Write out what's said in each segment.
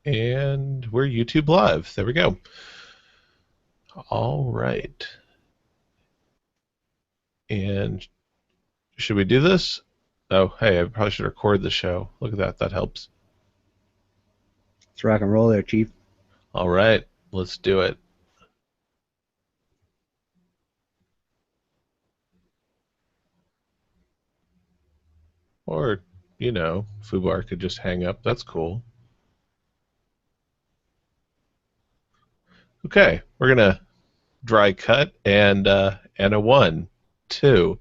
And we're YouTube Live. There we go. All right. And should we do this? Oh, hey, I probably should record the show. Look at that. That helps. Let's rock and roll there, Chief. All right. Let's do it. Or, Fubar could just hang up. That's cool. Okay. We're going to dry cut and a 1, 2.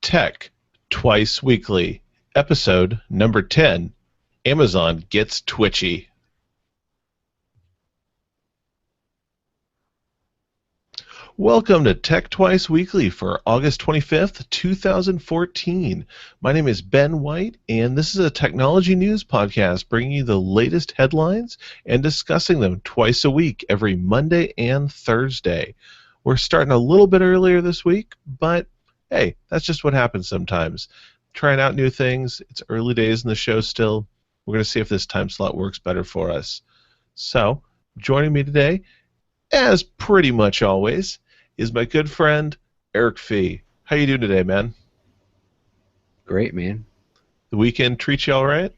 Tech Twice Weekly, episode number 10. Amazon gets twitchy. Welcome to Tech Twice Weekly for August 25th, 2014. My name is Ben White, and this is a technology news podcast bringing you the latest headlines and discussing them twice a week, every Monday and Thursday. We're starting a little bit earlier this week, but hey, that's just what happens sometimes. Trying out new things. It's early days in the show still. We're going to see if this time slot works better for us. So, joining me today, as pretty much always, is my good friend Eric Fee. How you doing today, man? Great, man. The weekend treat you all right?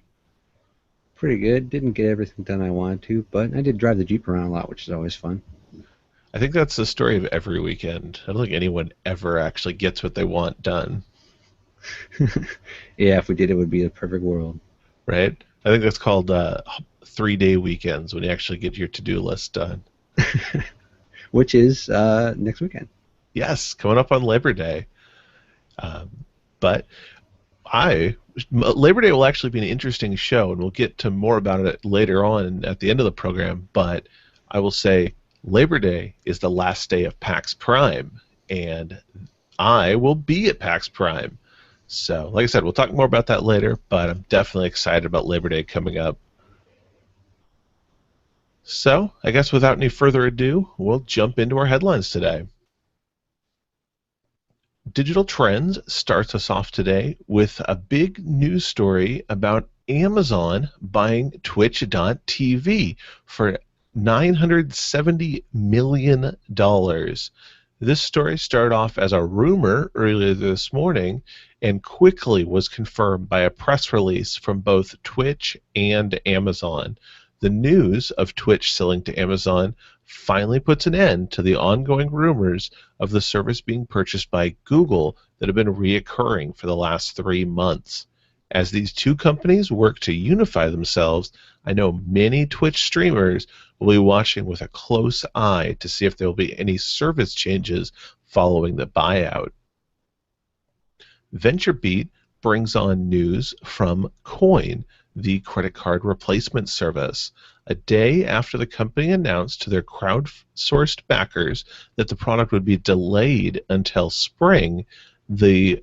Pretty good. Didn't get everything done I wanted to, but I did drive the Jeep around a lot, which is always fun. I think that's the story of every weekend. I don't think anyone ever actually gets what they want done. Yeah, if we did, it would be the perfect world. Right? I think that's called 3-day weekends, when you actually get your to-do list done. Which is next weekend. Yes, coming up on Labor Day. But Labor Day will actually be an interesting show, and we'll get to more about it later on at the end of the program. But I will say Labor Day is the last day of PAX Prime, and I will be at PAX Prime. So, like I said, we'll talk more about that later, but I'm definitely excited about Labor Day coming up. So, I guess without any further ado, we'll jump into our headlines today. Digital Trends starts us off today with a big news story about Amazon buying Twitch.tv for $970 million. This story started off as a rumor earlier this morning and quickly was confirmed by a press release from both Twitch and Amazon. The news of Twitch selling to Amazon finally puts an end to the ongoing rumors of the service being purchased by Google that have been reoccurring for the last 3 months. As these two companies work to unify themselves, I know many Twitch streamers will be watching with a close eye to see if there will be any service changes following the buyout. VentureBeat brings on news from Coin, the credit card replacement service. A day after the company announced to their crowdsourced backers that the product would be delayed until spring, the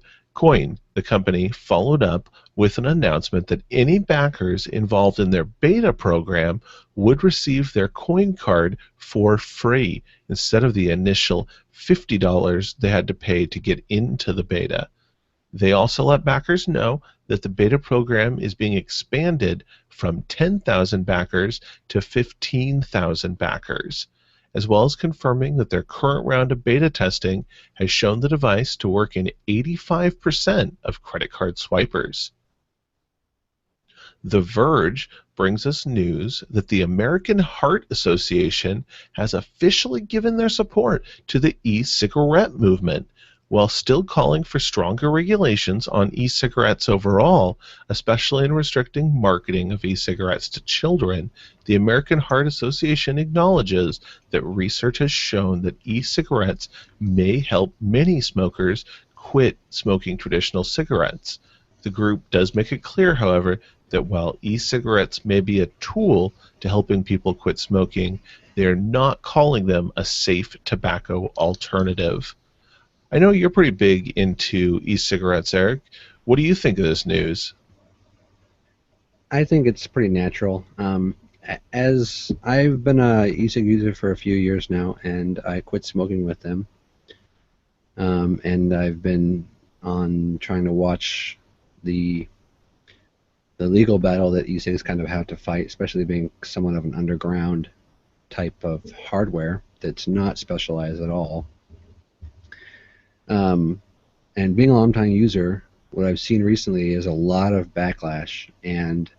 company, followed up with an announcement that any backers involved in their beta program would receive their Coin card for free instead of the initial $50 they had to pay to get into the beta. They also let backers know that the beta program is being expanded from 10,000 backers to 15,000 backers, as well as confirming that their current round of beta testing has shown the device to work in 85% of credit card swipers. The Verge brings us news that the American Heart Association has officially given their support to the e-cigarette movement. While still calling for stronger regulations on e-cigarettes overall, especially in restricting marketing of e-cigarettes to children, the American Heart Association acknowledges that research has shown that e-cigarettes may help many smokers quit smoking traditional cigarettes. The group does make it clear, however, that while e-cigarettes may be a tool to helping people quit smoking, they are not calling them a safe tobacco alternative. I know you're pretty big into e-cigarettes, Eric. What do you think of this news? I think it's pretty natural. As I've been a e-cig user for a few years now, and I quit smoking with them, and I've been on trying to watch the the legal battle that e-cigs kind of have to fight, especially being somewhat of an underground type of hardware that's not specialized at all. Um, and being a long-time user, what I've seen recently is a lot of backlash and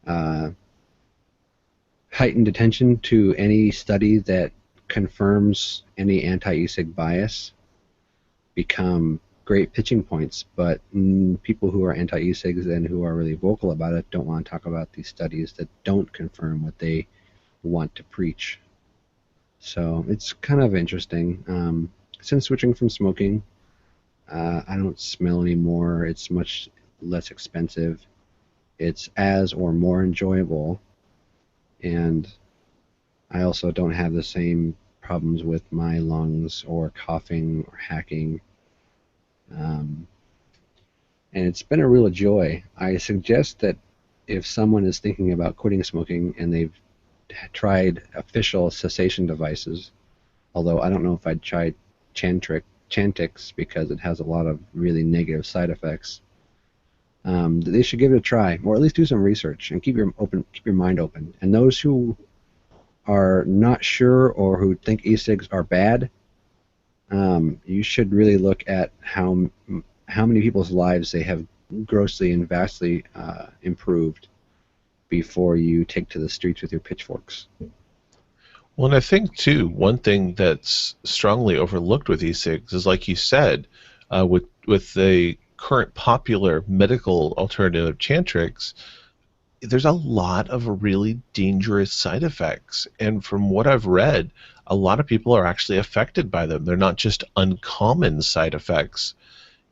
uh, heightened attention to any study that confirms any anti-e-cig bias become great pitching points, but people who are anti-e-cigs and who are really vocal about it don't want to talk about these studies that don't confirm what they want to preach. So it's kind of interesting. Since switching from smoking, I don't smell anymore. It's much less expensive. It's as or more enjoyable, and I also don't have the same problems with my lungs or coughing or hacking. Um, and it's been a real joy. I suggest that if someone is thinking about quitting smoking and they've tried official cessation devices, although I don't know if I'd try Chantix because it has a lot of really negative side effects. They should give it a try, or at least do some research and keep your mind open. And those who are not sure or who think e-cigs are bad, you should really look at how many people's lives they have grossly and vastly improved before you take to the streets with your pitchforks. Well, and I think too, one thing that's strongly overlooked with e-cigs is, like you said, with the current popular medical alternative Chantrix, there's a lot of really dangerous side effects. And from what I've read, a lot of people are actually affected by them. They're not just uncommon side effects.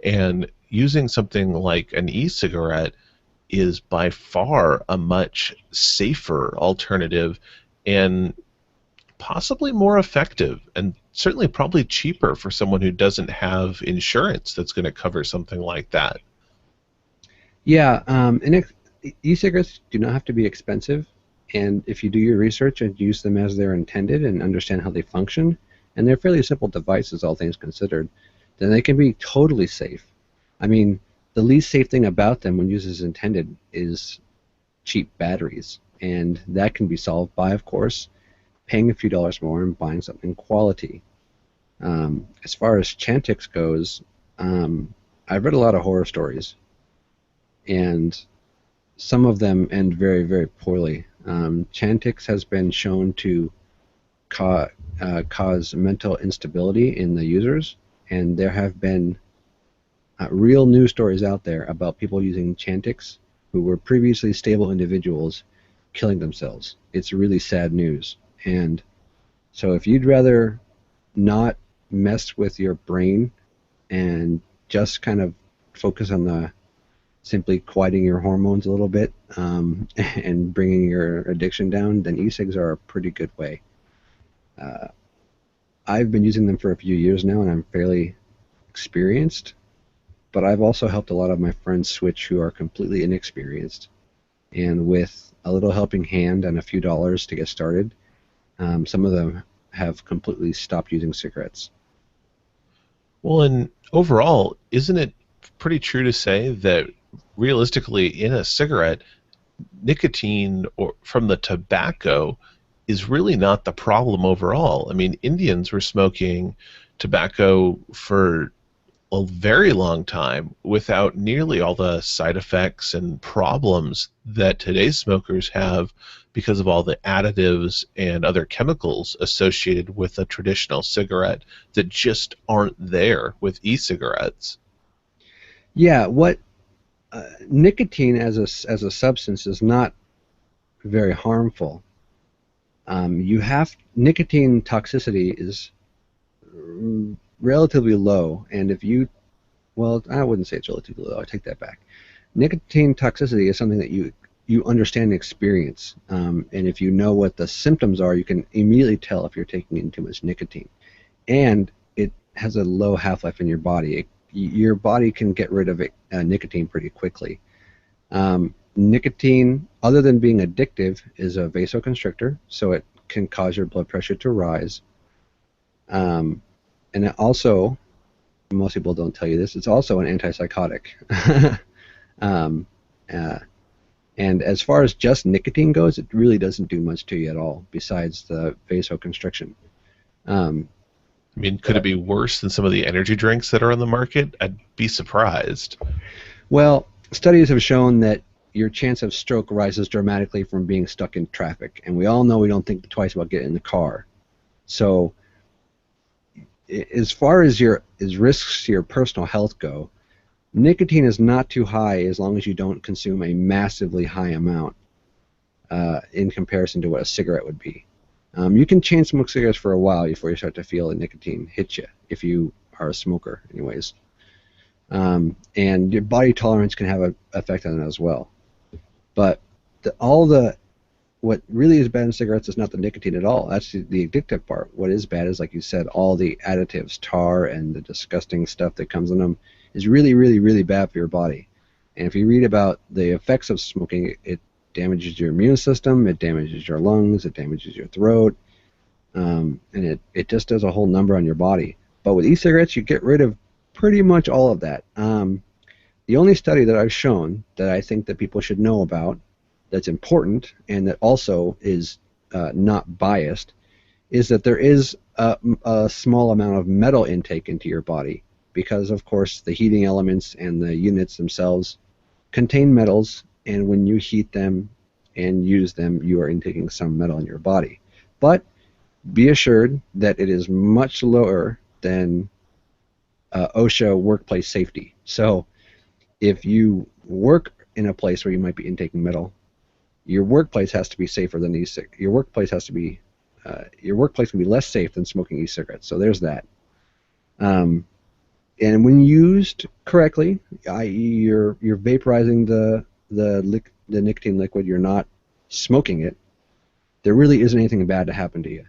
And using something like an e-cigarette is by far a much safer alternative and possibly more effective, and certainly probably cheaper for someone who doesn't have insurance that's going to cover something like that. Yeah, e-cigarettes do not have to be expensive, and if you do your research and use them as they're intended and understand how they function, and they're fairly simple devices, all things considered, then they can be totally safe. I mean, the least safe thing about them when used as intended is cheap batteries, and that can be solved by, of course, paying a few dollars more and buying something quality. As far as Chantix goes, I've read a lot of horror stories, and some of them end very, very poorly. Chantix has been shown to cause mental instability in the users, and there have been real news stories out there about people using Chantix who were previously stable individuals killing themselves. It's really sad news. And so if you'd rather not mess with your brain and just kind of focus on the simply quieting your hormones a little bit and bringing your addiction down, then e-cigs are a pretty good way. Uh, I've been using them for a few years now, and I'm fairly experienced, but I've also helped a lot of my friends switch who are completely inexperienced. And with a little helping hand and a few dollars to get started, some of them have completely stopped using cigarettes. Well, and overall, isn't it pretty true to say that realistically, in a cigarette, nicotine or from the tobacco is really not the problem overall? I mean, Indians were smoking tobacco for a very long time without nearly all the side effects and problems that today's smokers have because of all the additives and other chemicals associated with a traditional cigarette that just aren't there with e-cigarettes. Yeah, what nicotine as a substance is not very harmful. You have nicotine toxicity is relatively low, and if you, well, I wouldn't say it's relatively low. I take that back. Nicotine toxicity is something that you understand and experience, and if you know what the symptoms are, you can immediately tell if you're taking in too much nicotine. And it has a low half-life in your body. Your body can get rid of nicotine pretty quickly. Nicotine, other than being addictive, is a vasoconstrictor, so it can cause your blood pressure to rise. And it also, most people don't tell you this, it's also an antipsychotic. um, uh, and as far as just nicotine goes, it really doesn't do much to you at all, besides the vasoconstriction. Um, I mean, could it be worse than some of the energy drinks that are on the market? I'd be surprised. well, studies have shown that your chance of stroke rises dramatically from being stuck in traffic, and we all know we don't think twice about getting in the car. So, as far as risks to your personal health go, nicotine is not too high as long as you don't consume a massively high amount in comparison to what a cigarette would be. You can chain smoke cigarettes for a while before you start to feel the nicotine hit you, if you are a smoker, anyways. And your body tolerance can have an effect on it as well. But what really is bad in cigarettes is not the nicotine at all. That's the addictive part. What is bad is, like you said, all the additives, tar, and the disgusting stuff that comes in them is really, really, really bad for your body. And if you read about the effects of smoking, it damages your immune system, it damages your lungs, it damages your throat, and it just does a whole number on your body. But with e-cigarettes, you get rid of pretty much all of that. The only study that I've shown that I think that people should know about that's important and that also is not biased is that there is a small amount of metal intake into your body because, of course, the heating elements and the units themselves contain metals, and when you heat them and use them, you are intaking some metal in your body. But be assured that it is much lower than OSHA workplace safety. So if you work in a place where you might be intaking metal, your workplace has to be safer than e-cigarettes. Your workplace can be less safe than smoking e-cigarettes. So there's that. And when used correctly, i.e., you're vaporizing the nicotine liquid, you're not smoking it, there really isn't anything bad to happen to you.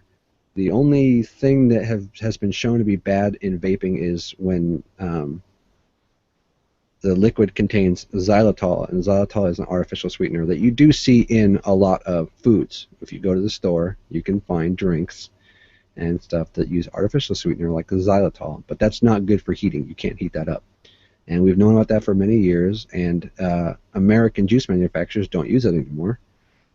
The only thing that has been shown to be bad in vaping is when the liquid contains xylitol, and xylitol is an artificial sweetener that you do see in a lot of foods. If you go to the store, you can find drinks and stuff that use artificial sweetener like the xylitol, but that's not good for heating. You can't heat that up. And we've known about that for many years, and American juice manufacturers don't use it anymore.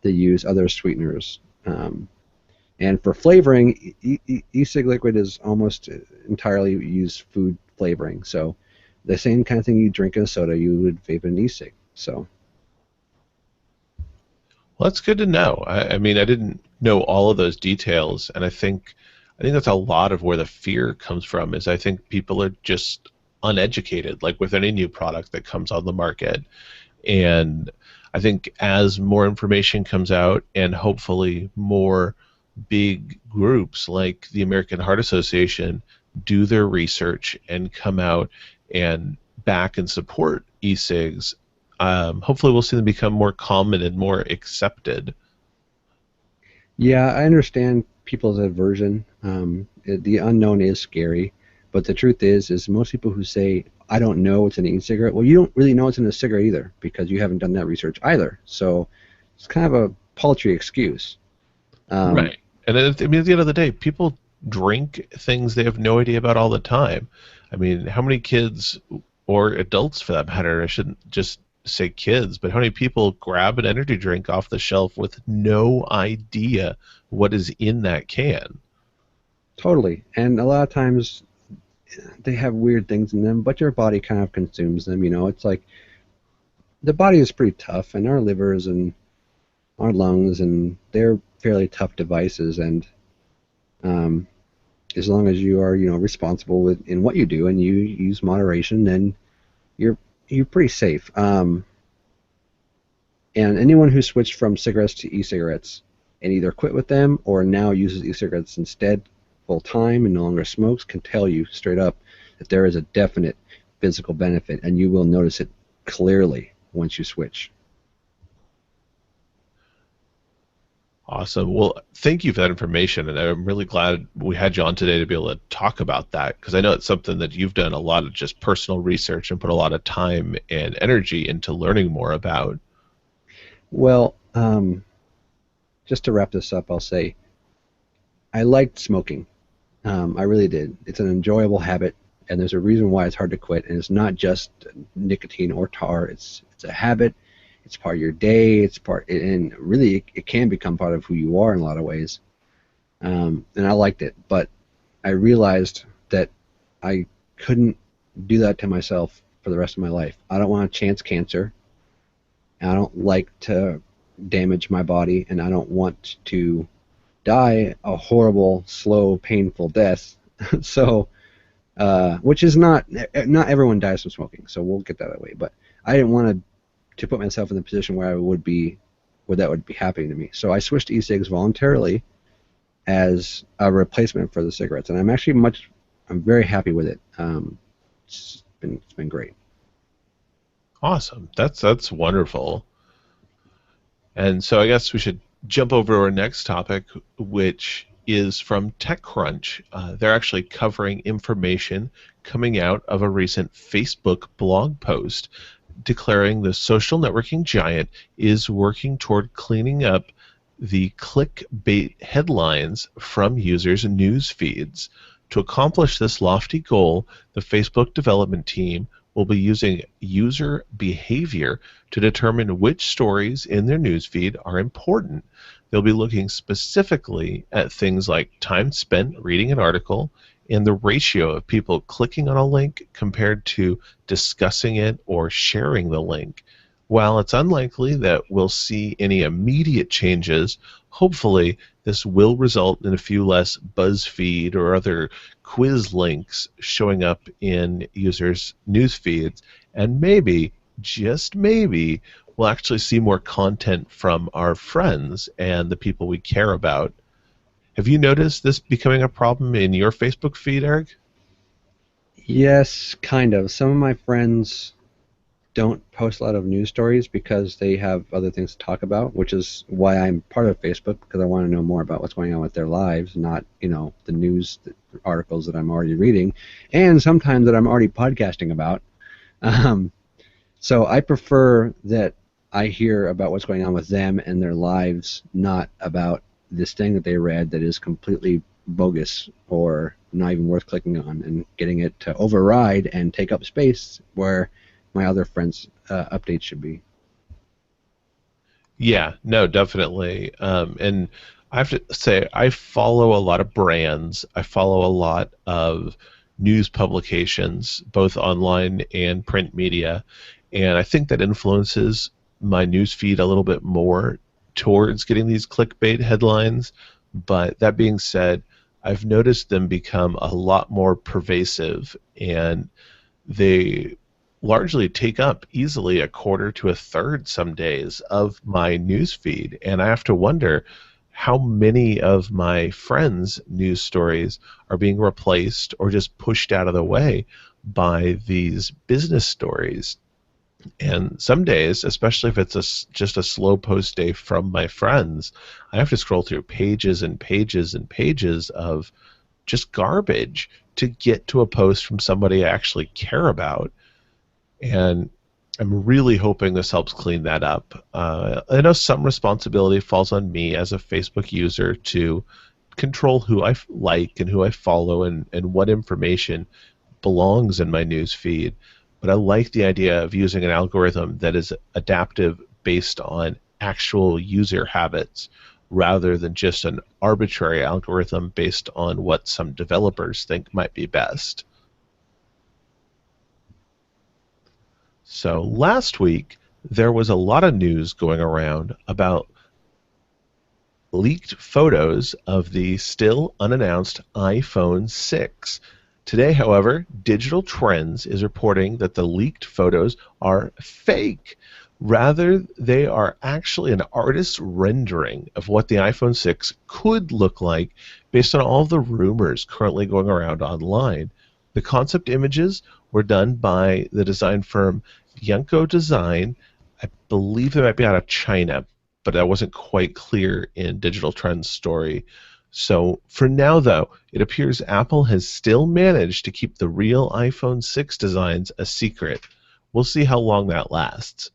They use other sweeteners. And for flavoring, e-cig liquid is almost entirely used food flavoring. So the same kind of thing you drink in a soda, you would vape in an e-cig. So. Well, that's good to know. I mean, I didn't know all of those details, and I think that's a lot of where the fear comes from. Is I think people are just uneducated, like with any new product that comes on the market. And I think as more information comes out, and hopefully more big groups like the American Heart Association do their research and come out and back and support e-cigs, hopefully we'll see them become more common and more accepted. Yeah, I understand people's aversion. The unknown is scary, but the truth is most people who say, I don't know what's in an e-cigarette, well, you don't really know what's in a cigarette either, because you haven't done that research either. So it's kind of a paltry excuse. Right. And then, I mean, at the end of the day, people drink things they have no idea about all the time. I mean, how many kids, or adults for that matter, I shouldn't just say kids, but how many people grab an energy drink off the shelf with no idea what is in that can? Totally. And a lot of times they have weird things in them, but your body kind of consumes them. It's like the body is pretty tough, and our livers and our lungs, and they're fairly tough devices. And as long as you are, responsible in what you do and you use moderation, then you're pretty safe. And anyone who switched from cigarettes to e-cigarettes and either quit with them or now uses e-cigarettes instead full time and no longer smokes can tell you straight up that there is a definite physical benefit, and you will notice it clearly once you switch. Awesome. Well, thank you for that information, and I'm really glad we had you on today to be able to talk about that because I know it's something that you've done a lot of just personal research and put a lot of time and energy into learning more about. Well, just to wrap this up, I'll say I liked smoking. I really did. It's an enjoyable habit, and there's a reason why it's hard to quit. And it's not just nicotine or tar. It's a habit. It's part of your day. It's part, and really, it can become part of who you are in a lot of ways. And I liked it, but I realized that I couldn't do that to myself for the rest of my life. I don't want to chance cancer. I don't like to damage my body, and I don't want to die a horrible, slow, painful death. So, which is not everyone dies from smoking. So we'll get that way. But I didn't want to put myself in the position where I would be, where that would be happening to me. So I switched to e-cigs voluntarily as a replacement for the cigarettes, and I'm very happy with it. It's been great. Awesome. That's wonderful. And so I guess we should jump over to our next topic, which is from TechCrunch. They're actually covering information coming out of a recent Facebook blog post declaring the social networking giant is working toward cleaning up the clickbait headlines from users' news feeds. To accomplish this lofty goal, the Facebook development team will be using user behavior to determine which stories in their newsfeed are important. They'll be looking specifically at things like time spent reading an article and the ratio of people clicking on a link compared to discussing it or sharing the link. While it's unlikely that we'll see any immediate changes, hopefully this will result in a few less BuzzFeed or other quiz links showing up in users' news feeds, and maybe, just maybe, we'll actually see more content from our friends and the people we care about. Have you noticed this becoming a problem in your Facebook feed, Eric? Yes, kind of. Some of my friends don't post a lot of news stories because they have other things to talk about, which is why I'm part of Facebook, because I want to know more about what's going on with their lives, not, the news articles that I'm already reading, and sometimes that I'm already podcasting about. Um, so I prefer that I hear about what's going on with them and their lives, not about this thing that they read that is completely bogus or not even worth clicking on and getting it to override and take up space where my other friends' updates should be. Yeah, no, definitely. And I have to say, I follow a lot of brands. I follow a lot of news publications, both online and print media. And I think that influences my news feed a little bit more towards getting these clickbait headlines. But that being said, I've noticed them become a lot more pervasive, and they largely take up easily a quarter to a third some days of my news feed. And I have to wonder how many of my friends' news stories are being replaced or just pushed out of the way by these business stories. And some days, especially if it's just a slow post day from my friends, I have to scroll through pages and pages and pages of just garbage to get to a post from somebody I actually care about. And I'm really hoping this helps clean that up. I know some responsibility falls on me as a Facebook user to control who I like and who I follow and what information belongs in my news feed. But I like the idea of using an algorithm that is adaptive based on actual user habits rather than just an arbitrary algorithm based on what some developers think might be best. So last week, there was a lot of news going around about leaked photos of the still unannounced iPhone 6. Today, however, Digital Trends is reporting that the leaked photos are fake. Rather, they are actually an artist's rendering of what the iPhone 6 could look like based on all the rumors currently going around online. The concept images were done by the design firm Yanko Design. I believe they might be out of China. but that wasn't quite clear in Digital Trends' story. So for now, though, it appears Apple has still managed to keep the real iPhone 6 designs a secret. We'll see how long that lasts.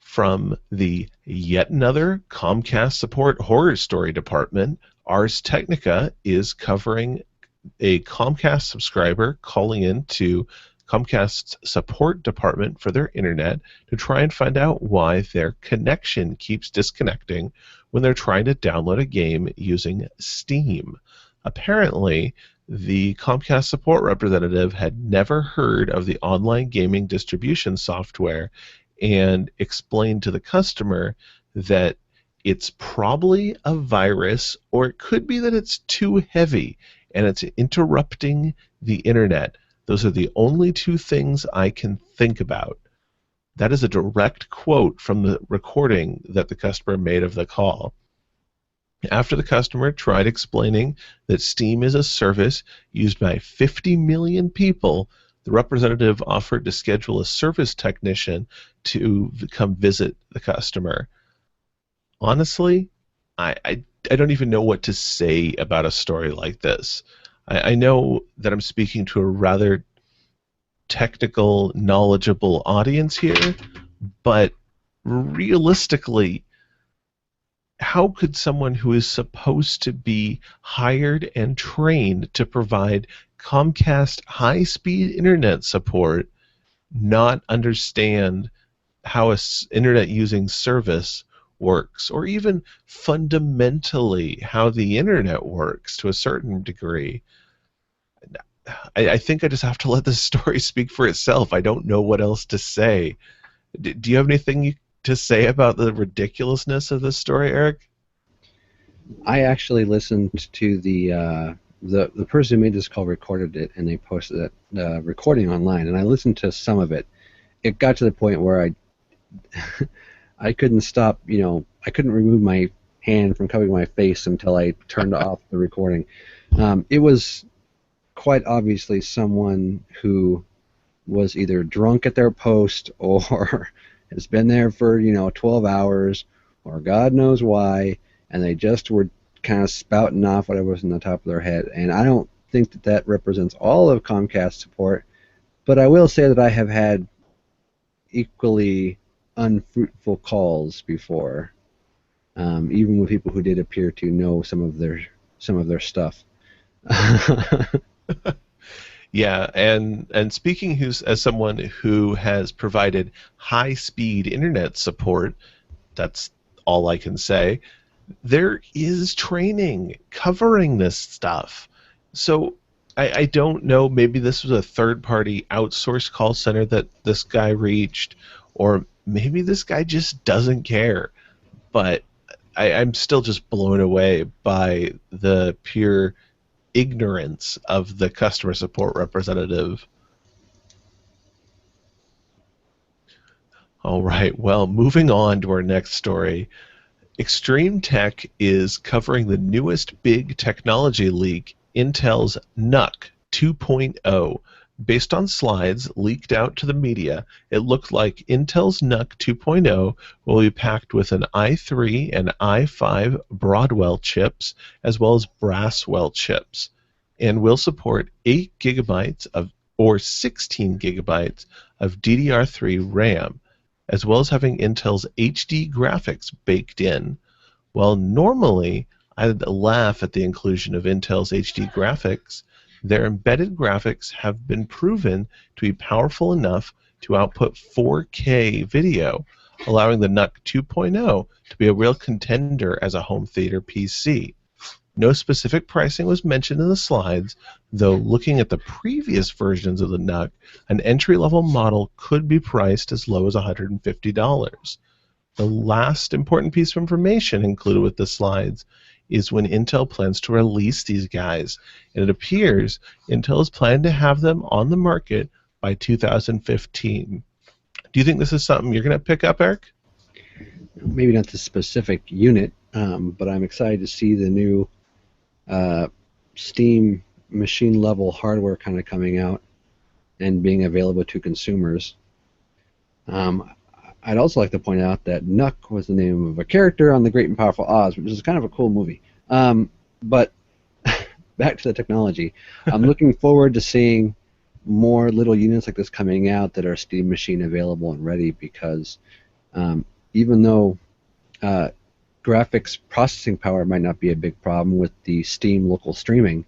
From the yet another Comcast support horror story department, Ars Technica is covering a Comcast subscriber calling in to Comcast's support department for their internet to try and find out why their connection keeps disconnecting when they're trying to download a game using Steam. Apparently, the Comcast support representative had never heard of the online gaming distribution software and explained to the customer that it's probably a virus, or it could be that it's too heavy and it's interrupting the internet. Those are the only two things I can think about. That is a direct quote from the recording that the customer made of the call. After the customer tried explaining that Steam is a service used by 50 million people, the representative offered to schedule a service technician to come visit the customer. Honestly, I don't even know what to say about a story like this. I know that I'm speaking to a rather technical, knowledgeable audience here, but realistically, how could someone who is supposed to be hired and trained to provide Comcast high-speed internet support not understand how a internet using service works, or even fundamentally how the internet works to a certain degree? I think I just have to let this story speak for itself. I don't know what else to say. Do you have anything to say about the ridiculousness of this story, Eric? I actually listened to the person who made this call recorded it, and they posted that recording online, and I listened to some of it. It got to the point where I couldn't stop. I couldn't remove my hand from covering my face until I turned off the recording. It was quite obviously someone who was either drunk at their post or has been there for 12 hours or God knows why, and they just were kind of spouting off whatever was in the top of their head. And I don't think that represents all of Comcast support, but I will say that I have had equally unfruitful calls before, even with people who did appear to know some of their stuff. Yeah, and speaking as someone who has provided high-speed internet support, that's all I can say. There is training covering this stuff. So I don't know, maybe this was a third-party outsourced call center that this guy reached, or maybe this guy just doesn't care. But I'm still just blown away by the pure ignorance of the customer support representative. All right, well, moving on to our next story. Extreme Tech is covering the newest big technology leak, Intel's NUC 2.0. Based on slides leaked out to the media, it looked like Intel's NUC 2.0 will be packed with an i3 and i5 Broadwell chips, as well as Braswell chips, and will support 8 gigabytes of or 16 gigabytes of DDR3 RAM, as well as having Intel's HD graphics baked in. While normally I'd laugh at the inclusion of Intel's HD graphics, their embedded graphics have been proven to be powerful enough to output 4K video, allowing the NUC 2.0 to be a real contender as a home theater PC. No specific pricing was mentioned in the slides, though looking at the previous versions of the NUC, an entry-level model could be priced as low as $150. The last important piece of information included with the slides is when Intel plans to release these guys, and it appears Intel is planning to have them on the market by 2015. Do you think this is something you're going to pick up, Eric? Maybe not the specific unit, but I'm excited to see the new Steam machine level hardware kind of coming out and being available to consumers. I'd also like to point out that Nuck was the name of a character on The Great and Powerful Oz, which is kind of a cool movie. But back to the technology. I'm looking forward to seeing more little units like this coming out that are Steam Machine available and ready, because even though graphics processing power might not be a big problem with the Steam local streaming,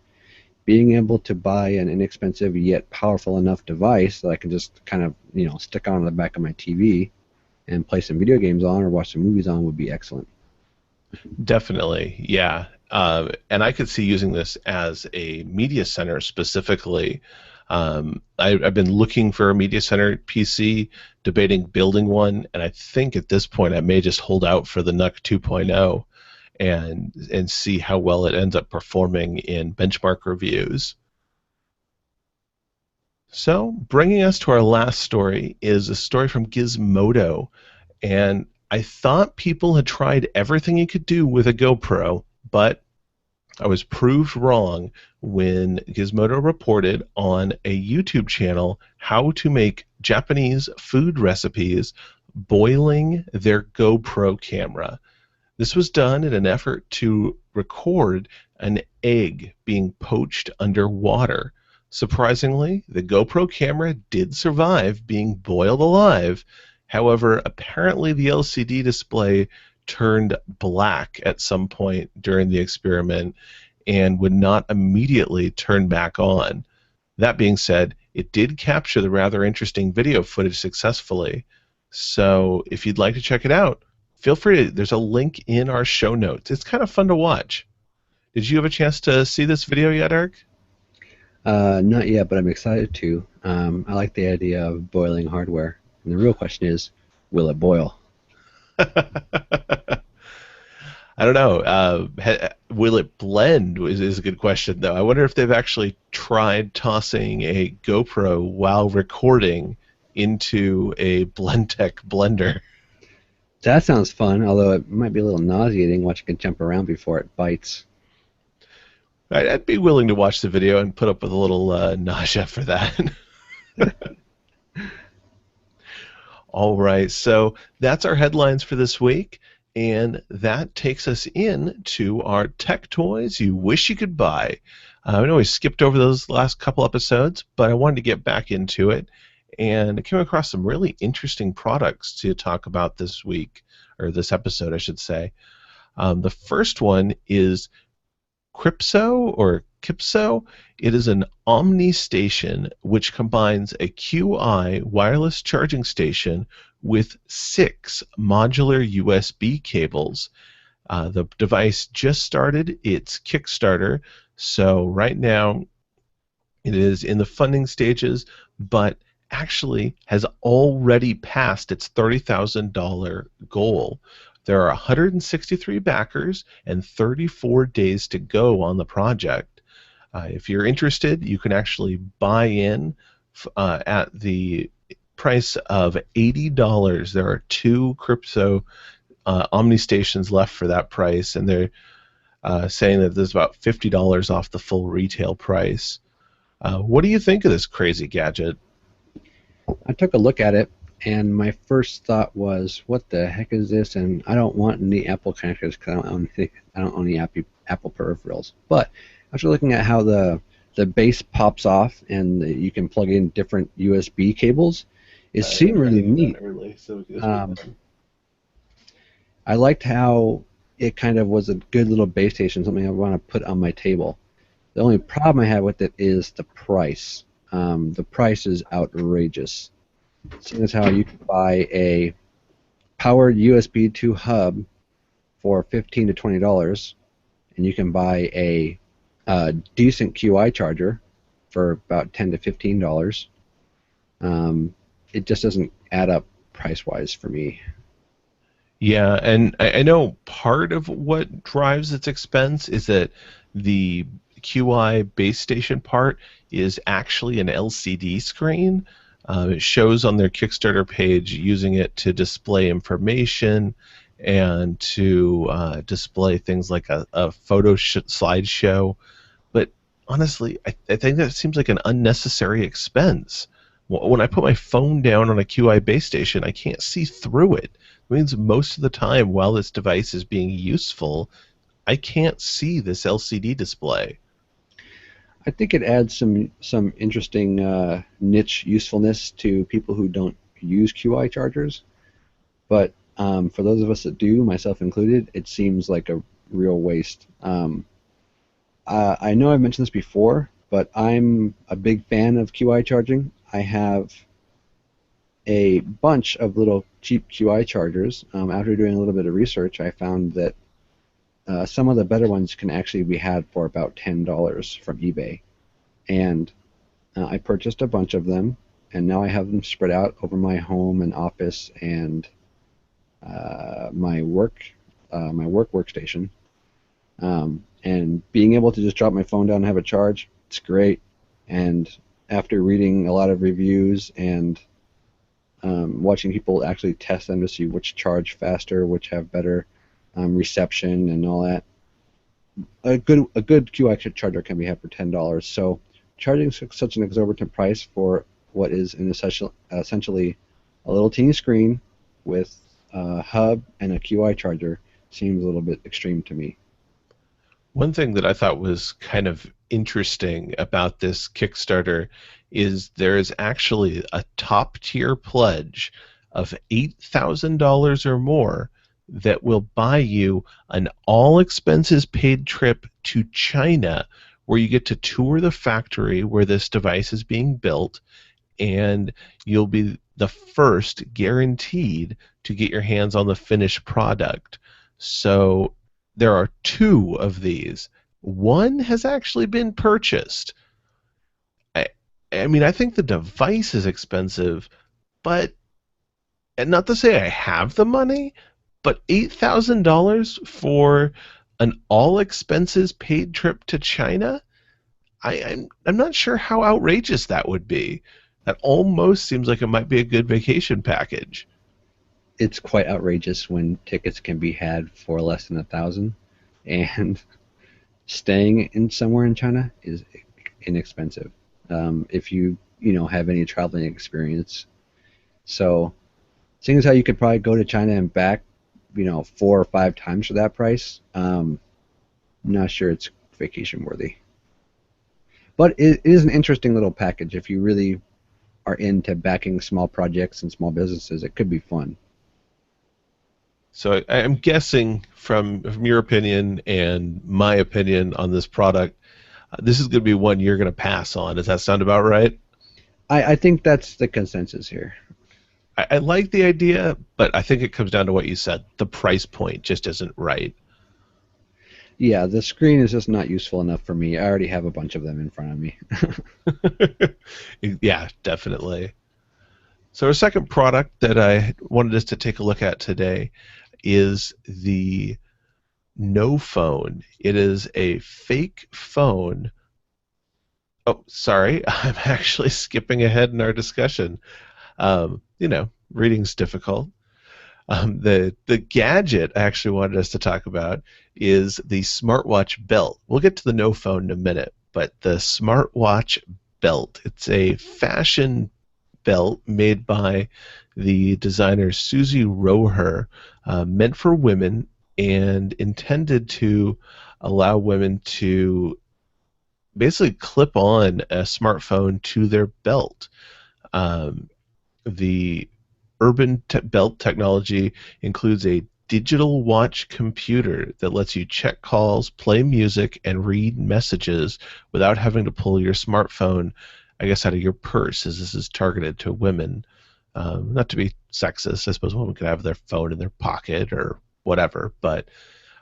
being able to buy an inexpensive yet powerful enough device that I can just kind of, stick on the back of my TV and play some video games on or watch some movies on would be excellent. Definitely, yeah. And I could see using this as a media center specifically. I've been looking for a media center PC, debating building one, and I think at this point I may just hold out for the NUC 2.0 and see how well it ends up performing in benchmark reviews. So, bringing us to our last story is a story from Gizmodo, and I thought people had tried everything you could do with a GoPro, but I was proved wrong when Gizmodo reported on a YouTube channel how to make Japanese food recipes boiling their GoPro camera. This was done in an effort to record an egg being poached underwater. Surprisingly, the GoPro camera did survive being boiled alive. However, apparently the LCD display turned black at some point during the experiment and would not immediately turn back on. That being said, it did capture the rather interesting video footage successfully. So if you'd like to check it out, feel free to, there's a link in our show notes. It's kind of fun to watch. Did you have a chance to see this video yet, Eric? Not yet, but I'm excited to. I like the idea of boiling hardware. And the real question is, will it boil? I don't know. Will it blend is a good question, though. I wonder if they've actually tried tossing a GoPro while recording into a Blendtec blender. That sounds fun, although it might be a little nauseating watching it jump around before it bites. I'd be willing to watch the video and put up with a little nausea for that. All right, so that's our headlines for this week, and that takes us in to our tech toys you wish you could buy. I know we skipped over those last couple episodes, but I wanted to get back into it, and I came across some really interesting products to talk about this week, or this episode, I should say. The first one is Cripso or Kipso. It is an Omni station which combines a QI wireless charging station with 6 modular USB cables. The device just started its Kickstarter, so right now it is in the funding stages, but actually has already passed its $30,000 goal. There are 163 backers and 34 days to go on the project. If you're interested, you can actually buy in at the price of $80. There are 2 Crypto Omni stations left for that price, and they're saying that there's about $50 off the full retail price. What do you think of this crazy gadget? I took a look at it, and my first thought was, what the heck is this? And I don't want any Apple connectors because I don't own any Apple peripherals. But after looking at how the base pops off and you can plug in different USB cables, it seemed really neat. I liked how it kind of was a good little base station, something I want to put on my table. The only problem I have with it is the price. The price is outrageous. Seeing as how you can buy a powered USB 2 hub for $15 to $20, and you can buy a decent QI charger for about $10 to $15. It just doesn't add up price-wise for me. Yeah, and I know part of what drives its expense is that the QI base station part is actually an LCD screen. It shows on their Kickstarter page using it to display information and to display things like a photo slideshow. But honestly, I think that seems like an unnecessary expense. When I put my phone down on a QI base station, I can't see through it. It means most of the time while this device is being useful, I can't see this LCD display. I think it adds some interesting niche usefulness to people who don't use QI chargers. But for those of us that do, myself included, it seems like a real waste. I know I've mentioned this before, but I'm a big fan of QI charging. I have a bunch of little cheap QI chargers. After doing a little bit of research, I found that some of the better ones can actually be had for about $10 from eBay. And I purchased a bunch of them, and now I have them spread out over my home and office and my work workstation. And being able to just drop my phone down and have a charge, it's great. And after reading a lot of reviews and watching people actually test them to see which charge faster, which have better reception and all that, a good QI charger can be had for $10. So charging such an exorbitant price for what is essentially a little teeny screen with a hub and a QI charger seems a little bit extreme to me. One thing that I thought was kind of interesting about this Kickstarter is there is actually a top tier pledge of $8,000 or more that will buy you an all expenses paid trip to China, where you get to tour the factory where this device is being built, and you'll be the first guaranteed to get your hands on the finished product. So there are two of these. One has actually been purchased. I, I mean, I think the device is expensive, but, and not to say I have the money, but $8,000 for an all expenses paid trip to China? I'm not sure how outrageous that would be. That almost seems like it might be a good vacation package. It's quite outrageous when tickets can be had for less than 1,000, and staying in somewhere in China is inexpensive. If you have any traveling experience, so seeing as how you could probably go to China and back, 4 or 5 times for that price, not sure it's vacation worthy. But it is an interesting little package. If you really are into backing small projects and small businesses, it could be fun. So I'm guessing from your opinion and my opinion on this product, this is going to be one you're going to pass on. Does that sound about right? I think that's the consensus here. I like the idea, but I think it comes down to what you said. The price point just isn't right. Yeah, the screen is just not useful enough for me. I already have a bunch of them in front of me. Yeah, definitely. So our second product that I wanted us to take a look at today is the No Phone. It is a fake phone. Oh, sorry, I'm actually skipping ahead in our discussion. Reading's difficult. The gadget I actually wanted us to talk about is the smartwatch belt. We'll get to the No Phone in a minute, but the smartwatch belt. It's a fashion belt made by the designer Susie Roher, meant for women and intended to allow women to basically clip on a smartphone to their belt. The belt technology includes a digital watch computer that lets you check calls, play music, and read messages without having to pull your smartphone, I guess, out of your purse, as this is targeted to women. Not to be sexist, I suppose women could have their phone in their pocket or whatever, but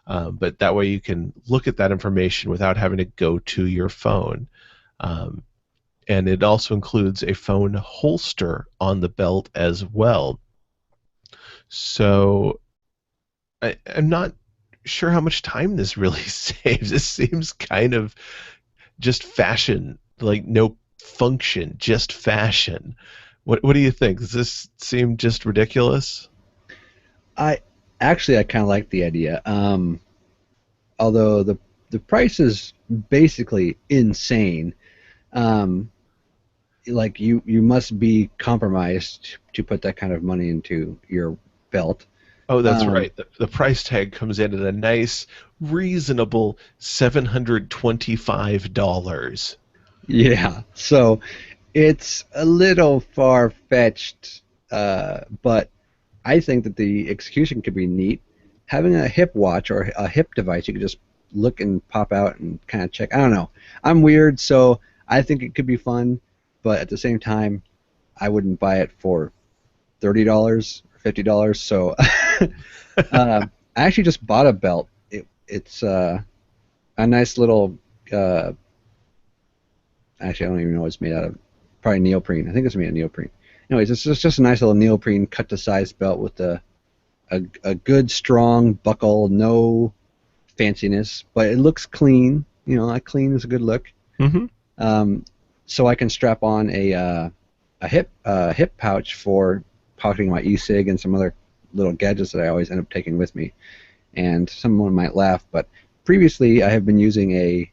that way you can look at that information without having to go to your phone. And it also includes a phone holster on the belt as well. So I'm not sure how much time this really saves. This seems kind of just fashion, like no function, just fashion. What do you think? Does this seem just ridiculous? I kind of like the idea. Although the price is basically insane. like you must be compromised to put that kind of money into your belt. Oh, that's Um, right. The price tag comes in at a nice, reasonable $725. yeah, so it's a little far fetched, but I think that the execution could be neat. Having a hip watch or a hip device, you could just look and pop out and kind of check. I don't know. I'm weird, so I think it could be fun, but at the same time, I wouldn't buy it for $30 or $50. So I actually just bought a belt. It's a nice little. Uh, Actually, I don't even know what it's made out of. Probably neoprene. I think it's made of neoprene. Anyways, it's just a nice little neoprene cut to size belt with a good strong buckle, no fanciness, but it looks clean. Like clean is a good look. Hmm. Um, so I can strap on a hip pouch for pocketing my e-cig and some other little gadgets that I always end up taking with me. And someone might laugh, but previously I have been using a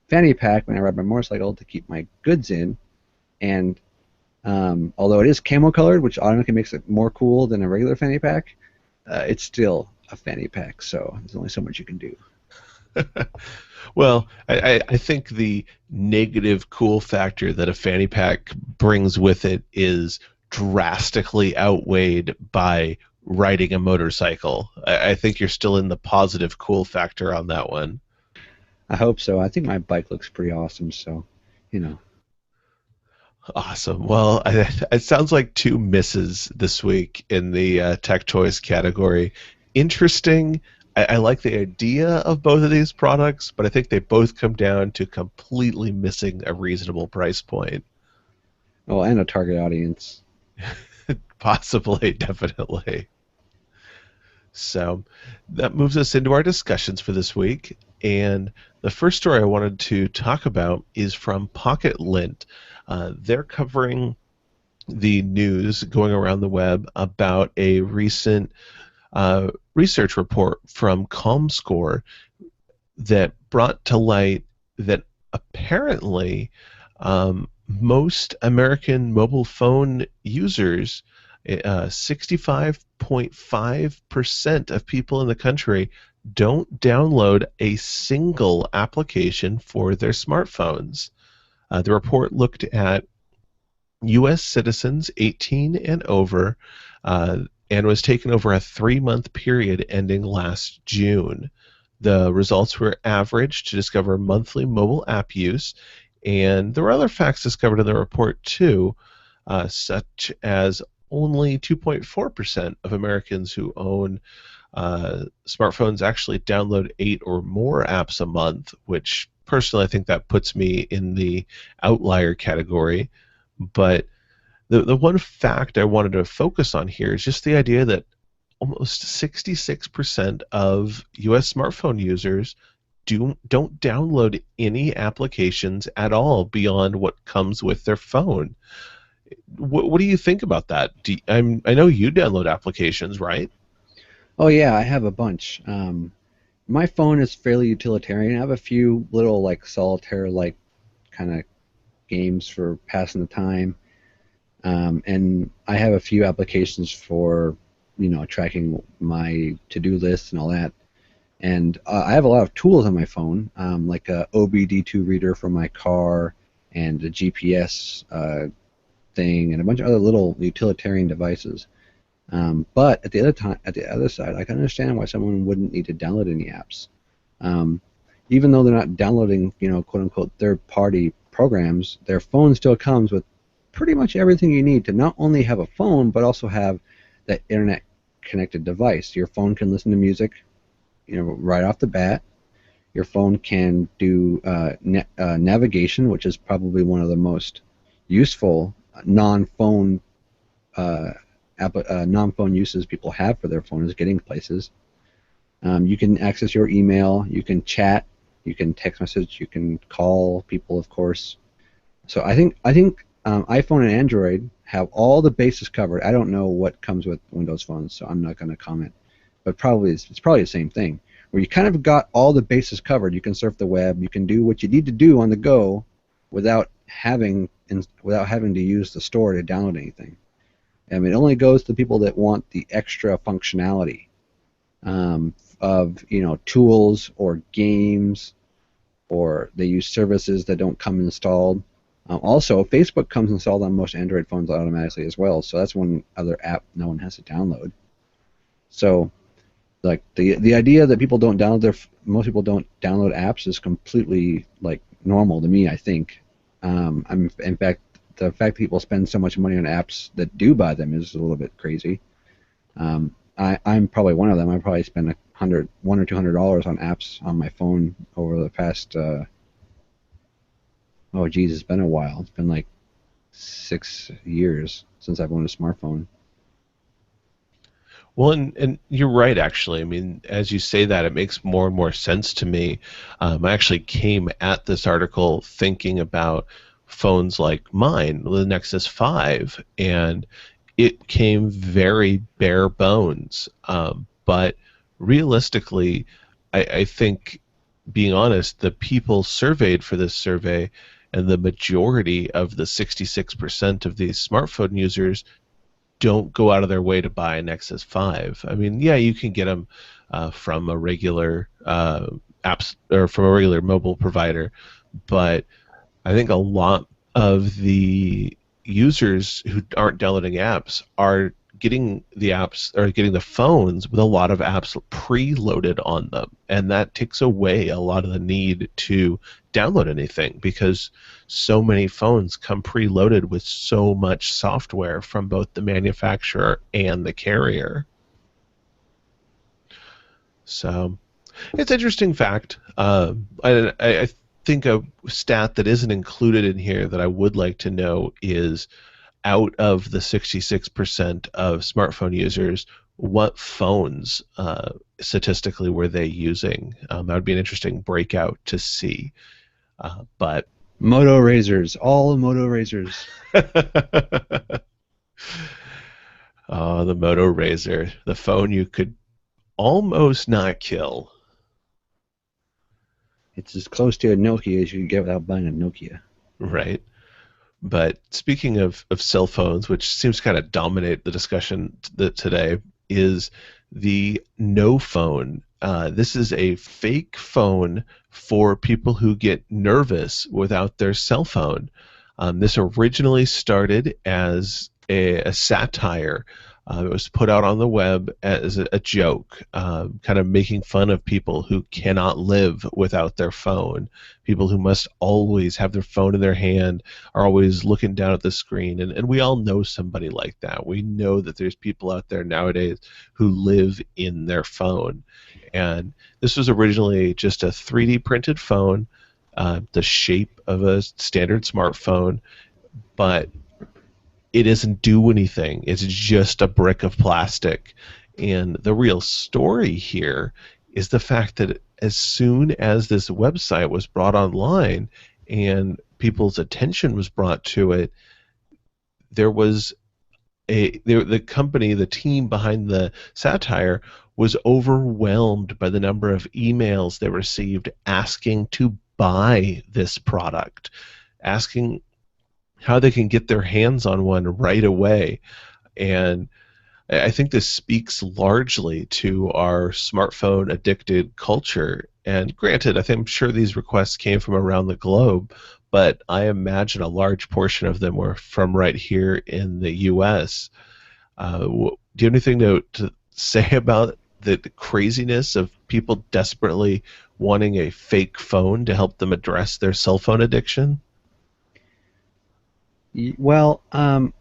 fanny pack when I ride my motorcycle to keep my goods in. And although it is camo colored, which automatically makes it more cool than a regular fanny pack, it's still a fanny pack, so there's only so much you can do. Well, I think the negative cool factor that a fanny pack brings with it is drastically outweighed by riding a motorcycle. I think you're still in the positive cool factor on that one. I hope so. I think my bike looks pretty awesome, so, you know. Awesome. Well, it sounds like two misses this week in the tech toys category. Interesting. I like the idea of both of these products, but I think they both come down to completely missing a reasonable price point. Oh, and a target audience. Possibly, definitely. So that moves us into our discussions for this week. And the first story I wanted to talk about is from Pocket Lint. They're covering the news going around the web about a recent research report from ComScore that brought to light that apparently most American mobile phone users, 65.5% of people in the country, don't download a single application for their smartphones. The report looked at U.S. citizens 18 and over and was taken over a 3-month period ending last June. The results were averaged to discover monthly mobile app use, and there were other facts discovered in the report too, such as only 2.4% of Americans who own smartphones actually download 8 or more apps a month, which personally I think that puts me in the outlier category. But the one fact I wanted to focus on here is just the idea that almost 66% of US smartphone users don't download any applications at all beyond what comes with their phone. What do you think about that? I know you download applications, right? Oh, yeah, I have a bunch. My phone is fairly utilitarian. I have a few little, like, solitaire-like kind of games for passing the time. And I have a few applications for, tracking my to-do list and all that. And I have a lot of tools on my phone, like a OBD2 reader for my car and a GPS thing and a bunch of other little utilitarian devices. But at the other side, I can understand why someone wouldn't need to download any apps. Even though they're not downloading, quote unquote, third-party programs, their phone still comes with pretty much everything you need to not only have a phone but also have that internet-connected device. Your phone can listen to music, right off the bat. Your phone can do navigation, which is probably one of the most useful non-phone non-phone uses people have for their phone is getting places. You can access your email, you can chat, you can text message, you can call people, of course. So I think iPhone and Android have all the bases covered. I don't know what comes with Windows phones, so I'm not going to comment. But it's probably the same thing, where you kind of got all the bases covered. You can surf the web, you can do what you need to do on the go without without having to use the store to download anything. It only goes to people that want the extra functionality of tools or games, or they use services that don't come installed. Also, Facebook comes installed on most Android phones automatically as well, so that's one other app no one has to download. So, like the idea that most people don't download apps is completely like normal to me. I think. In fact, the fact that people spend so much money on apps that do buy them is a little bit crazy. I'm probably one of them. I probably spend $100 or $200 on apps on my phone over the past. Oh, geez, it's been a while. It's been like 6 years since I've owned a smartphone. Well, and you're right, actually. I mean, as you say that, it makes more and more sense to me. I actually came at this article thinking about phones like mine, the Nexus 5, and it came very bare bones. But realistically, I think, being honest, the people surveyed for this survey and the majority of the 66% of these smartphone users don't go out of their way to buy a Nexus 5. I mean, yeah, you can get them from a regular apps or from a regular mobile provider, but I think a lot of the users who aren't downloading apps are getting the phones with a lot of apps preloaded on them, and that takes away a lot of the need to download anything because so many phones come preloaded with so much software from both the manufacturer and the carrier. So it's an interesting fact. I think a stat that isn't included in here that I would like to know is, out of the 66% of smartphone users, what phones statistically were they using? That would be an interesting breakout to see. But Moto Razors, all Moto Razors. Oh, the Moto Razor, the phone you could almost not kill. It's as close to a Nokia as you can get without buying a Nokia. Right. But speaking of cell phones, which seems to kind of dominate the discussion today, is the No Phone. This is a fake phone for people who get nervous without their cell phone. This originally started as a satire. It was put out on the web as a joke, kind of making fun of people who cannot live without their phone, people who must always have their phone in their hand, are always looking down at the screen. And we all know somebody like that. We know that there's people out there nowadays who live in their phone. And this was originally just a 3D printed phone, the shape of a standard smartphone, but it doesn't do anything. It's just a brick of plastic. And the real story here is the fact that as soon as this website was brought online and people's attention was brought to it, there was the team behind the satire was overwhelmed by the number of emails they received asking to buy this product, asking how they can get their hands on one right away. And I think this speaks largely to our smartphone addicted culture. And granted, I'm sure these requests came from around the globe, but I imagine a large portion of them were from right here in the U.S. Do you have anything to say about the craziness of people desperately wanting a fake phone to help them address their cell phone addiction? Well, I'll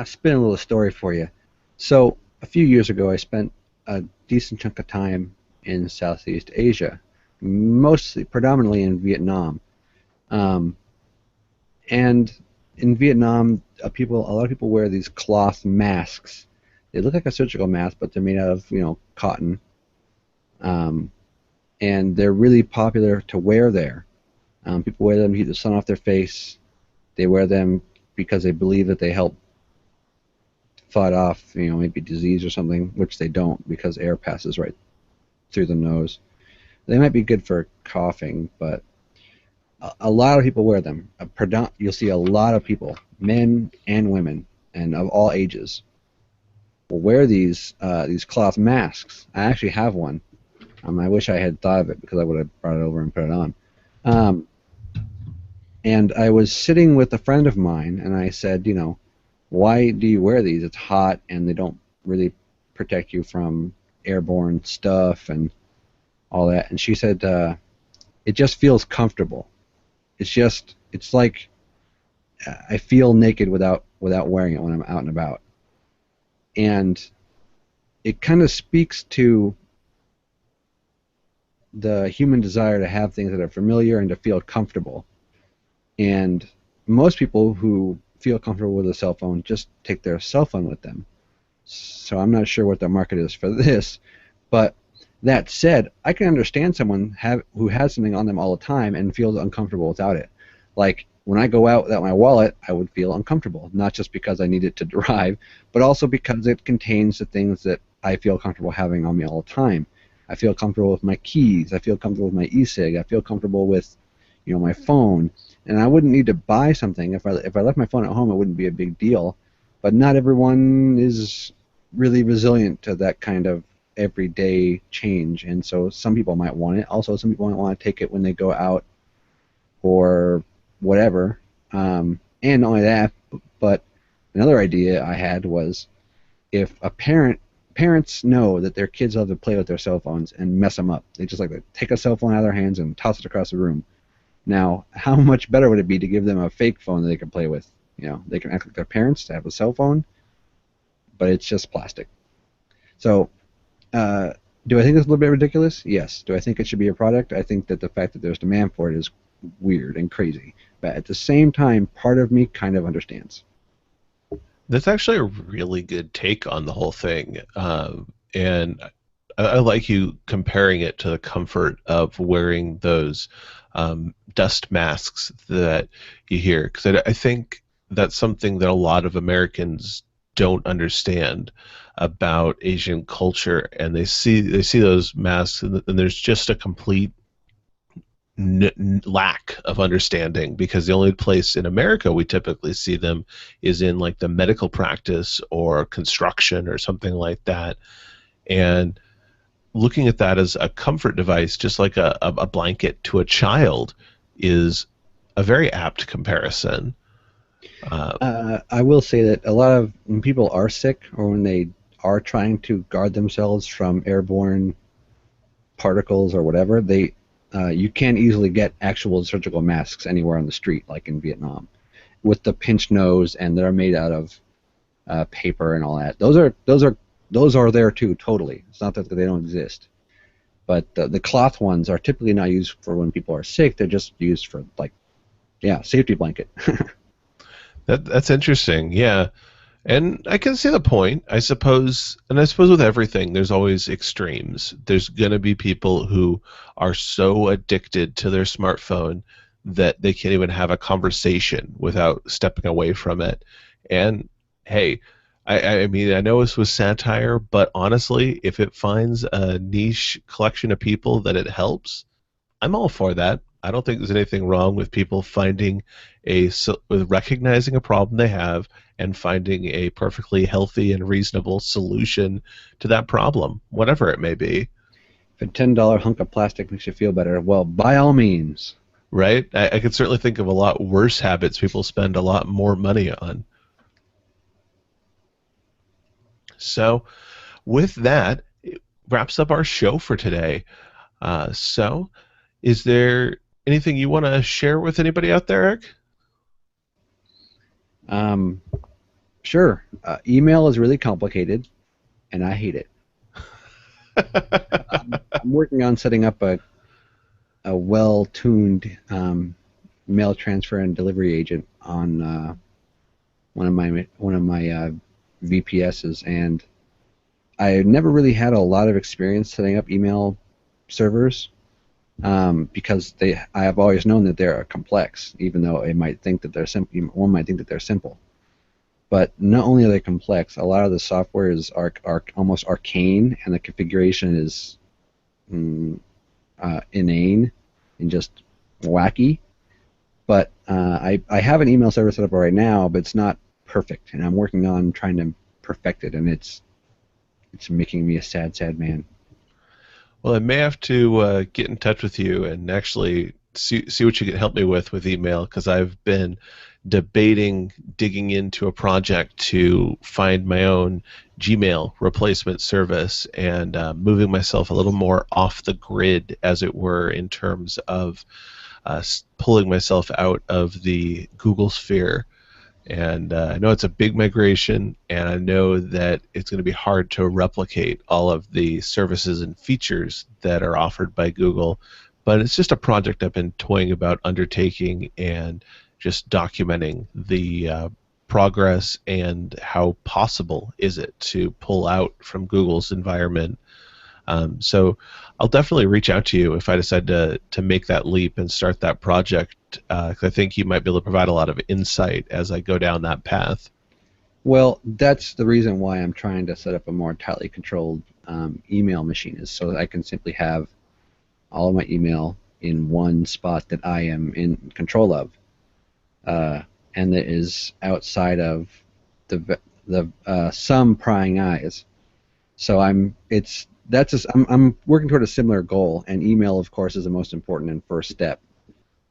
spin a little story for you. So a few years ago, I spent a decent chunk of time in Southeast Asia, predominantly in Vietnam. And in Vietnam, a lot of people wear these cloth masks. They look like a surgical mask, but they're made out of cotton. And they're really popular to wear there. People wear them to keep the sun off their face. They wear them because they believe that they help fight off, maybe disease or something, which they don't because air passes right through the nose. They might be good for coughing, but A lot of people wear them. You'll see a lot of people, men and women, and of all ages, will wear these cloth masks. I actually have one. I wish I had thought of it because I would have brought it over and put it on. Um, and I was sitting with a friend of mine, and I said, why do you wear these? It's hot, and they don't really protect you from airborne stuff and all that. And she said, it just feels comfortable. It's like I feel naked without wearing it when I'm out and about. And it kind of speaks to the human desire to have things that are familiar and to feel comfortable. And most people who feel comfortable with a cell phone just take their cell phone with them. So I'm not sure what the market is for this, but that said, I can understand someone who has something on them all the time and feels uncomfortable without it. Like when I go out without my wallet, I would feel uncomfortable, not just because I need it to drive, but also because it contains the things that I feel comfortable having on me all the time. I feel comfortable with my keys. I feel comfortable with my e-cig. I feel comfortable with, my phone. And I wouldn't need to buy something. If I left my phone at home, it wouldn't be a big deal. But not everyone is really resilient to that kind of everyday change, and so some people might want it. Also, some people might want to take it when they go out or whatever. And not only that, but another idea I had was if parents know that their kids love to play with their cell phones and mess them up. They just like to take a cell phone out of their hands and toss it across the room. Now, how much better would it be to give them a fake phone that they can play with? They can act like their parents to have a cell phone, but it's just plastic. So, do I think it's a little bit ridiculous? Yes. Do I think it should be a product? I think that the fact that there's demand for it is weird and crazy. But at the same time, part of me kind of understands. That's actually a really good take on the whole thing. And I like you comparing it to the comfort of wearing those dust masks that you hear. Because I think that's something that a lot of Americans don't understand about Asian culture, and they see those masks, and there's just a complete lack of understanding, because the only place in America we typically see them is in like the medical practice or construction or something like that. And looking at that as a comfort device, just like a blanket to a child, is a very apt comparison. I will say that a lot of when people are sick or when they are trying to guard themselves from airborne particles or whatever, you can easily get actual surgical masks anywhere on the street, like in Vietnam, with the pinched nose, and they're made out of paper and all that. Those are there too, totally. It's not that they don't exist, but the cloth ones are typically not used for when people are sick. They're just used for safety blanket. That's interesting. Yeah. And I can see the point, I suppose. And I suppose with everything, there's always extremes. There's going to be people who are so addicted to their smartphone that they can't even have a conversation without stepping away from it. And hey, I mean, I know this was satire, but honestly, if it finds a niche collection of people that it helps, I'm all for that. I don't think there's anything wrong with people finding with recognizing a problem they have and finding a perfectly healthy and reasonable solution to that problem, whatever it may be. If a $10 hunk of plastic makes you feel better, well, by all means. Right? I could certainly think of a lot worse habits people spend a lot more money on. So, with that, it wraps up our show for today. So, is there anything you want to share with anybody out there, Eric? Sure. Email is really complicated, and I hate it. I'm working on setting up a well-tuned mail transfer and delivery agent on one of my VPSs, and I never really had a lot of experience setting up email servers because I have always known that they're complex, even though one might think that they're simple. But not only are they complex, a lot of the software is almost arcane, and the configuration is inane and just wacky. But I have an email server set up right now, but it's not perfect, and I'm working on trying to perfect it, and it's making me a sad, sad man. Well, I may have to get in touch with you and actually see what you can help me with email, because I've been debating digging into a project to find my own Gmail replacement service and moving myself a little more off the grid, as it were, in terms of pulling myself out of the Google sphere. And I know it's a big migration, and I know that it's going to be hard to replicate all of the services and features that are offered by Google. But it's just a project I've been toying about undertaking and just documenting the progress and how possible is it to pull out from Google's environment. So I'll definitely reach out to you if I decide to make that leap and start that project, 'cause I think you might be able to provide a lot of insight as I go down that path. Well, that's the reason why I'm trying to set up a more tightly controlled email machine, is so that I can simply have all of my email in one spot that I am in control of, and that is outside of the some prying eyes. So I'm working toward a similar goal, and email, of course, is the most important and first step.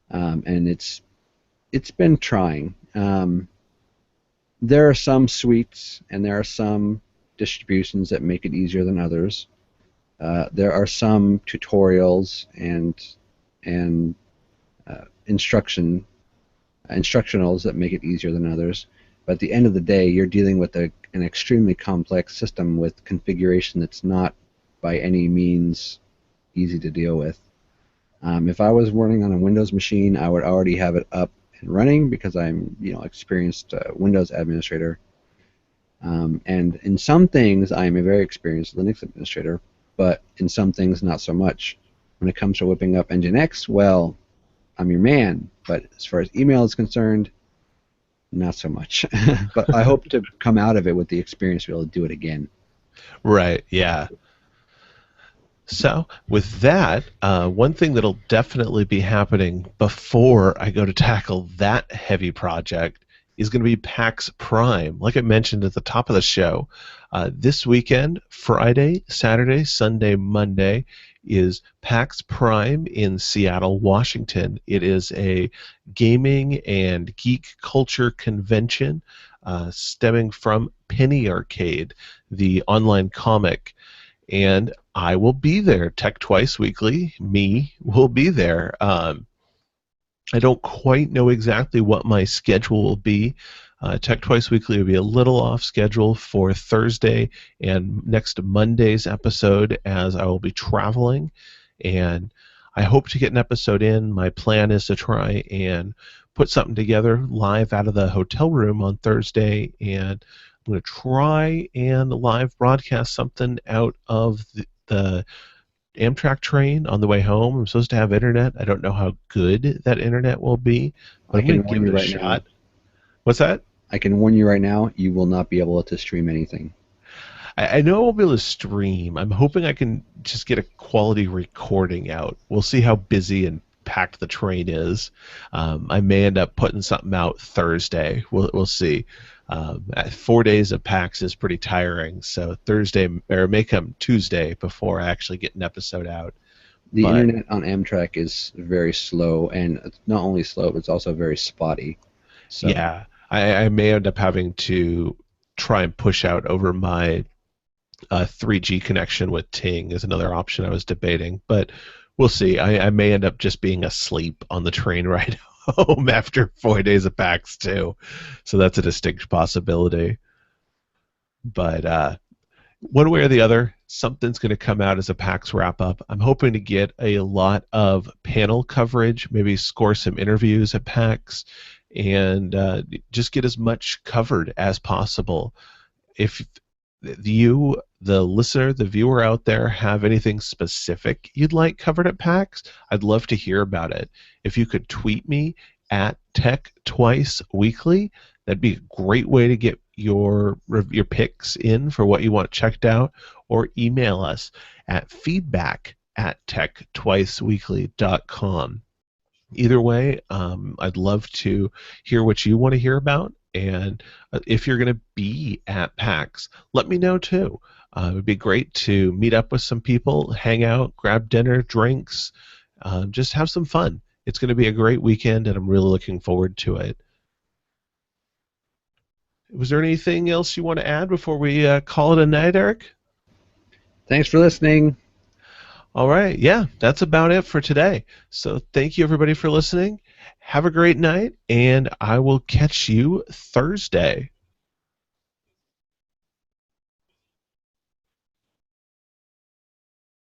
And it's been trying. There are some suites and there are some distributions that make it easier than others. There are some tutorials and instructionals that make it easier than others. But at the end of the day, you're dealing with an extremely complex system with configuration that's not by any means easy to deal with. If I was running on a Windows machine, I would already have it up and running because I'm, experienced Windows administrator. And in some things, I am a very experienced Linux administrator, but in some things, not so much. When it comes to whipping up Nginx, well, I'm your man. But as far as email is concerned, not so much. But I hope to come out of it with the experience to be able to do it again. Right, yeah. So, with that, one thing that'll definitely be happening before I go to tackle that heavy project is going to be PAX Prime. Like I mentioned at the top of the show, this weekend, Friday, Saturday, Sunday, Monday, is PAX Prime in Seattle, Washington. It is a gaming and geek culture convention stemming from Penny Arcade, the online comic. And I will be there. Tech Twice Weekly, me, will be there. I don't quite know exactly what my schedule will be. Tech Twice Weekly will be a little off schedule for Thursday and next Monday's episode, as I will be traveling. And I hope to get an episode in. My plan is to try and put something together live out of the hotel room on Thursday, and I'm going to try and live broadcast something out of the Amtrak train on the way home. I'm supposed to have internet. I don't know how good that internet will be, but I I'm going can to warn give you it a right now. shot. What's that? I can warn you right now, you will not be able to stream anything. I know I won't be able to stream. I'm hoping I can just get a quality recording out. We'll see how busy and packed the train is. I may end up putting something out Thursday. We'll see. 4 days of PAX is pretty tiring, so Thursday, or it may come Tuesday before I actually get an episode out. The internet on Amtrak is very slow, and it's not only slow, but it's also very spotty. So. Yeah, I may end up having to try and push out over my 3G connection with Ting is another option I was debating, but we'll see. I may end up just being asleep on the train ride home after 4 days of PAX too, so that's a distinct possibility. But one way or the other, something's going to come out as a PAX wrap-up. I'm hoping to get a lot of panel coverage, maybe score some interviews at PAX, and just get as much covered as possible. If you, the listener, the viewer out there, have anything specific you'd like covered at PAX, I'd love to hear about it. If you could tweet me at Tech Twice Weekly, that'd be a great way to get your picks in for what you want checked out, or email us at feedback@techtwiceweekly.com. Either way, I'd love to hear what you want to hear about. And if you're going to be at PAX, let me know too. It would be great to meet up with some people, hang out, grab dinner, drinks, just have some fun. It's going to be a great weekend, and I'm really looking forward to it. Was there anything else you want to add before we call it a night, Eric? Thanks for listening. All right. Yeah, that's about it for today. So thank you, everybody, for listening. Have a great night, and I will catch you Thursday.